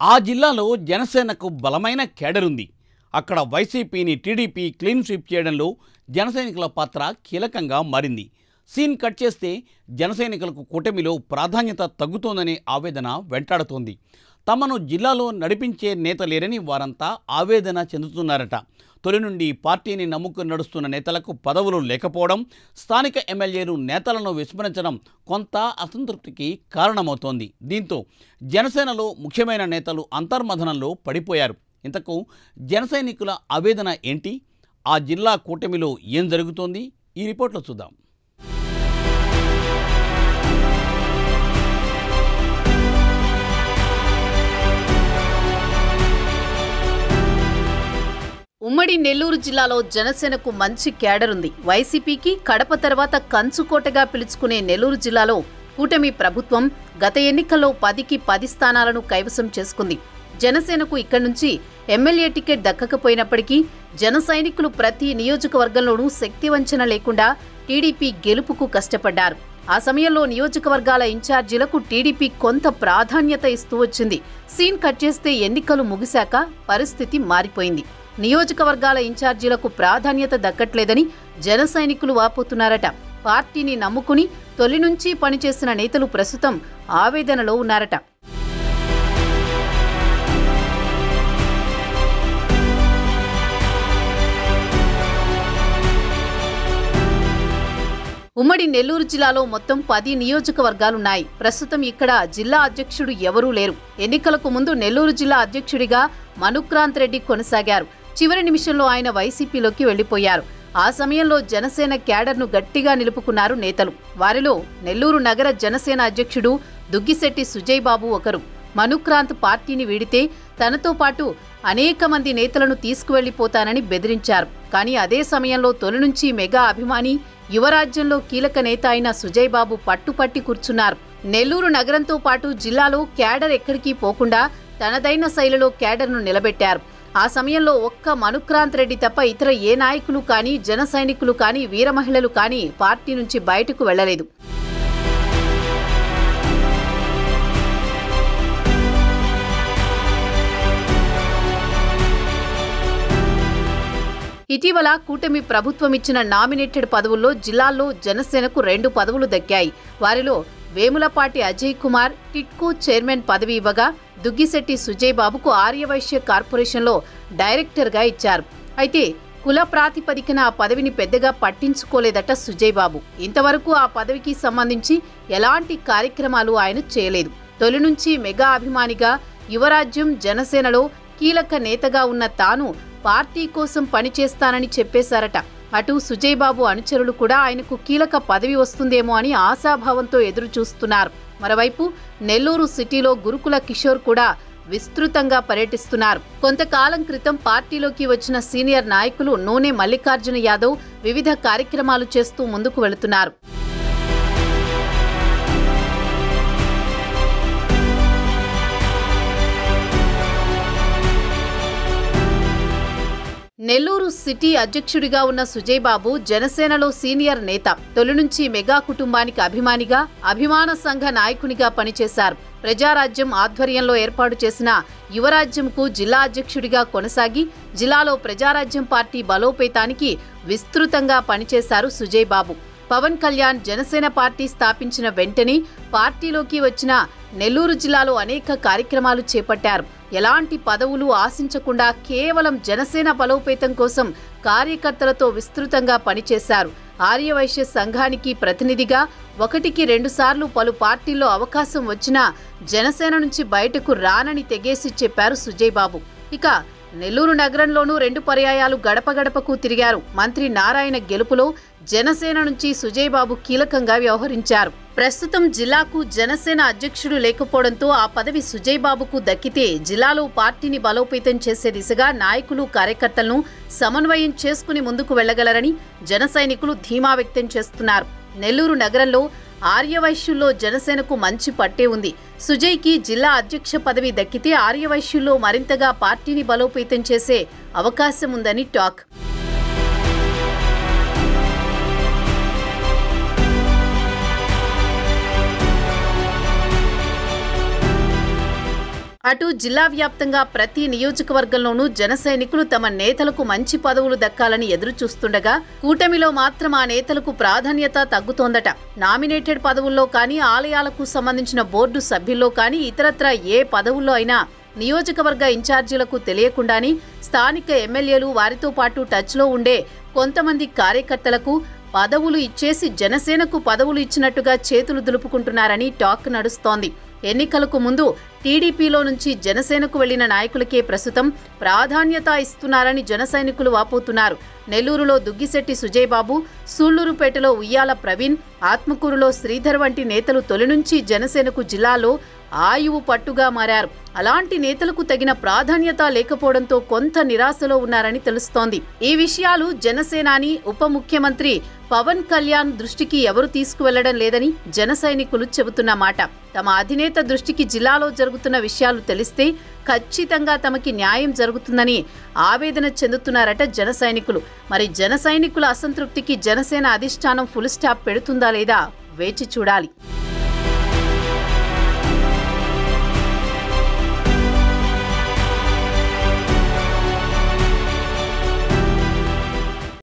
ఆ జిల్లాలో జనసేనకు బలమైన కేడర్ ఉంది. అక్కడ వైసీపీని టీడీపీ క్లీన్ స్వీప్ చేయడంలో జనసైనికుల పాత్ర కీలకంగా మారింది. సీన్ కట్ చేస్తే జనసైనికులకు కూటమిలో ప్రాధాన్యత తగ్గుతోందనే ఆవేదన వెంటాడుతోంది. తమను జిల్లాలో నడిపించే నేత లేరని వారంతా ఆవేదన చెందుతున్నారట. తొలి నుండి పార్టీని నమ్ముకుని నడుస్తున్న నేతలకు పదవులు లేకపోవడం, స్థానిక ఎమ్మెల్యేలు నేతలను విస్మరించడం కొంత అసంతృప్తికి కారణమవుతోంది. దీంతో జనసేనలో ముఖ్యమైన నేతలు అంతర్మథనంలో పడిపోయారు. ఇంతకు జనసైనికుల ఆవేదన ఏంటి? ఆ జిల్లా కూటమిలో ఏం జరుగుతోంది? ఈ రిపోర్ట్లో చూద్దాం. ఉమ్మడి నెల్లూరు జిల్లాలో జనసేనకు మంచి కేడర్ ఉంది. వైసీపీకి కడప తర్వాత కంచుకోటగా పిలుచుకునే నెల్లూరు జిల్లాలో కూటమి ప్రభుత్వం గత ఎన్నికల్లో 10కి 10 స్థానాలను కైవసం చేసుకుంది. జనసేనకు ఇక్కడి నుంచి ఎమ్మెల్యే టికెట్ దక్కకపోయినప్పటికీ జన సైనికులు ప్రతి నియోజకవర్గంలోనూ శక్తి వంచన లేకుండా టీడీపీ గెలుపుకు కష్టపడ్డారు. ఆ సమయంలో నియోజకవర్గాల ఇన్ఛార్జీలకు టీడీపీ కొంత ప్రాధాన్యత ఇస్తూ వచ్చింది. సీన్ కట్ చేస్తే ఎన్నికలు ముగిశాక పరిస్థితి మారిపోయింది. నియోజకవర్గాల ఇన్ఛార్జీలకు ప్రాధాన్యత దక్కట్లేదని జన సైనికులు వాపోతున్నారట. పార్టీని నమ్ముకుని తొలి నుంచి పనిచేసిన నేతలు ప్రస్తుతం ఆవేదనలో ఉన్నారట. ఉమ్మడి నెల్లూరు జిల్లాలో మొత్తం 10 నియోజకవర్గాలున్నాయి. ప్రస్తుతం ఇక్కడ జిల్లా అధ్యక్షుడు ఎవరూ లేరు. ఎన్నికలకు ముందు నెల్లూరు జిల్లా అధ్యక్షుడిగా మనుక్రాంత్ రెడ్డి కొనసాగారు. చివరి నిమిషంలో ఆయన వైసీపీలోకి వెళ్లిపోయారు. ఆ సమయంలో జనసేన క్యాడర్ను గట్టిగా నిలుపుకున్నారు నేతలు. వారిలో నెల్లూరు నగర జనసేన అధ్యక్షుడు దుగ్గిశెట్టి సుజయ్ బాబు ఒకరు. మనుక్రాంత్ పార్టీని వీడితే తనతో పాటు అనేక మంది నేతలను తీసుకువెళ్లిపోతానని బెదిరించారు. కానీ అదే సమయంలో తొలి నుంచి మెగా అభిమాని, యువరాజ్యంలో కీలక నేత అయిన సుజయ్ బాబు పట్టుపట్టి కూర్చున్నారు. నెల్లూరు నగరంతో పాటు జిల్లాలో క్యాడర్ ఎక్కడికి పోకుండా తనదైన శైలిలో క్యాడర్ను నిలబెట్టారు. ఆ సమయంలో ఒక్క మనుక్రాంత్ రెడ్డి తప్ప ఇతర ఏ నాయకులు కానీ, జన సైనికులు కానీ, వీర మహిళలు కానీ పార్టీ నుంచి బయటకు వెళ్లలేదు. ఇటీవల కూటమి ప్రభుత్వం ఇచ్చిన నామినేటెడ్ పదవుల్లో జిల్లాల్లో జనసేనకు 2 పదవులు దక్కాయి. వారిలో వేములపాటి అజయ్ కుమార్ టిట్కో చైర్మన్ పదవి ఇవ్వగా, దుగ్గిశెట్టి సుజయ్ బాబుకు ఆర్యవైశ్య కార్పొరేషన్లో డైరెక్టర్గా ఇచ్చారు. అయితే కుల ప్రాతిపదికన ఆ పదవిని పెద్దగా పట్టించుకోలేదట సుజయ్ బాబు. ఇంతవరకు ఆ పదవికి సంబంధించి ఎలాంటి కార్యక్రమాలు ఆయన చేయలేదు. తొలి నుంచి మెగా అభిమానిగా, యువరాజ్యం జనసేనలో కీలక నేతగా ఉన్న తాను పార్టీ కోసం పనిచేస్తానని చెప్పేశారట. అటు సుజయ్ బాబు అనుచరులు కూడా ఆయనకు కీలక పదవి వస్తుందేమో అని ఆశాభావంతో ఎదురు చూస్తున్నారు. మరోవైపు నెల్లూరు సిటీలో గురుకుల కిషోర్ కూడా విస్తృతంగా పర్యటిస్తున్నారు. కొంతకాలం క్రితం పార్టీలోకి వచ్చిన సీనియర్ నాయకులు నూనె మల్లికార్జున యాదవ్ వివిధ కార్యక్రమాలు చేస్తూ ముందుకు వెళుతున్నారు. నెల్లూరు సిటీ అధ్యక్షుడిగా ఉన్న సుజయ్ బాబు జనసేనలో సీనియర్ నేత. తొలి నుంచి మెగా కుటుంబానికి అభిమానిగా, అభిమాన సంఘ నాయకునిగా పనిచేశారు. ప్రజారాజ్యం ఆధ్వర్యంలో ఏర్పాటు చేసిన యువరాజ్యంకు జిల్లా అధ్యక్షుడిగా కొనసాగి జిల్లాలో ప్రజారాజ్యం పార్టీ బలోపేతానికి విస్తృతంగా పనిచేశారు సుజయ్ బాబు. పవన్ కళ్యాణ్ జనసేన పార్టీ స్థాపించిన వెంటనే పార్టీలోకి వచ్చిన నెల్లూరు జిల్లాలో అనేక కార్యక్రమాలు చేపట్టారు. ఎలాంటి పదవులు ఆశించకుండా కేవలం జనసేన బలోపేతం కోసం కార్యకర్తలతో విస్తృతంగా పనిచేశారు. ఆర్యవైశ్య సంఘానికి ప్రతినిధిగా 1కి 2 సార్లు పలు పార్టీల్లో అవకాశం వచ్చినా జనసేన నుంచి బయటకు రానని తెగేసి చెప్పారు సుజయ్ బాబు. ఇక నెల్లూరు నగరంలోనూ 2 పర్యాయాలు గడప గడపకు తిరిగారు. మంత్రి నారాయణ గెలుపులో జనసేన నుంచి సుజయ్ బాబు కీలకంగా వ్యవహరించారు. ప్రస్తుతం జిల్లాకు జనసేన అధ్యక్షుడు లేకపోవడంతో ఆ పదవి సుజయ్ బాబుకు దక్కితే జిల్లాలో పార్టీని బలోపేతం చేసే దిశగా నాయకులు, కార్యకర్తలను సమన్వయం చేసుకుని ముందుకు వెళ్లగలరని జన సైనికులు ధీమా వ్యక్తం చేస్తున్నారు. నెల్లూరు నగరంలో ఆర్యవైశ్యుల్లో జనసేనకు మంచి పట్టే ఉంది. సుజయ్కి జిల్లా అధ్యక్ష పదవి దక్కితే ఆర్యవైశ్యుల్లో మరింతగా పార్టీని బలోపేతం చేసే అవకాశం ఉందని టాక్. అటు జిల్లా వ్యాప్తంగా ప్రతి నియోజకవర్గంలోనూ జన సైనికులు తమ నేతలకు మంచి పదవులు దక్కాలని ఎదురుచూస్తుండగా కూటమిలో మాత్రం ఆ నేతలకు ప్రాధాన్యత తగ్గుతోందట. నామినేటెడ్ పదవుల్లో కానీ, ఆలయాలకు సంబంధించిన బోర్డు సభ్యుల్లో కానీ, ఇతరత్రా ఏ పదవుల్లో అయినా నియోజకవర్గ ఇన్ఛార్జీలకు తెలియకుండానే స్థానిక ఎమ్మెల్యేలు, వారితో పాటు టచ్లో ఉండే కొంతమంది కార్యకర్తలకు పదవులు ఇచ్చేసి జనసేనకు పదవులు ఇచ్చినట్టుగా చేతులు దులుపుకుంటున్నారని టాక్ నడుస్తోంది. ఎన్నికలకు ముందు టీడీపీలో నుంచి జనసేనకు వెళ్లిన నాయకులకే ప్రస్తుతం ప్రాధాన్యత ఇస్తున్నారని జన సైనికులు వాపోతున్నారు. నెల్లూరులో దుగ్గిశెట్టి సుజయ్ బాబు, సూళ్లూరుపేటలో ఉయ్యాల ప్రవీణ్, ఆత్మకూరులో శ్రీధర్ వంటి నేతలు తొలి నుంచి జనసేనకు జిల్లాలో ఆయువు పట్టుగా మారారు. అలాంటి నేతలకు తగిన ప్రాధాన్యత లేకపోవడంతో కొంత నిరాశలో ఉన్నారని తెలుస్తోంది. ఈ విషయాలు జనసేనాని ఉప ముఖ్యమంత్రి పవన్ కళ్యాణ్ దృష్టికి ఎవరు తీసుకువెళ్లడం లేదని జన సైనికులు చెబుతున్నమాట. తమ అధినేత దృష్టికి జిల్లాలో జరుగుతున్న విషయాలు తెలిస్తే ఖచ్చితంగా తమకి న్యాయం జరుగుతుందని ఆవేదన చెందుతున్నారట జన సైనికులు. మరి జన సైనికుల అసంతృప్తికి జనసేన అధిష్టానం ఫుల్ స్టాప్ పెడుతుందా లేదా వేచి చూడాలి.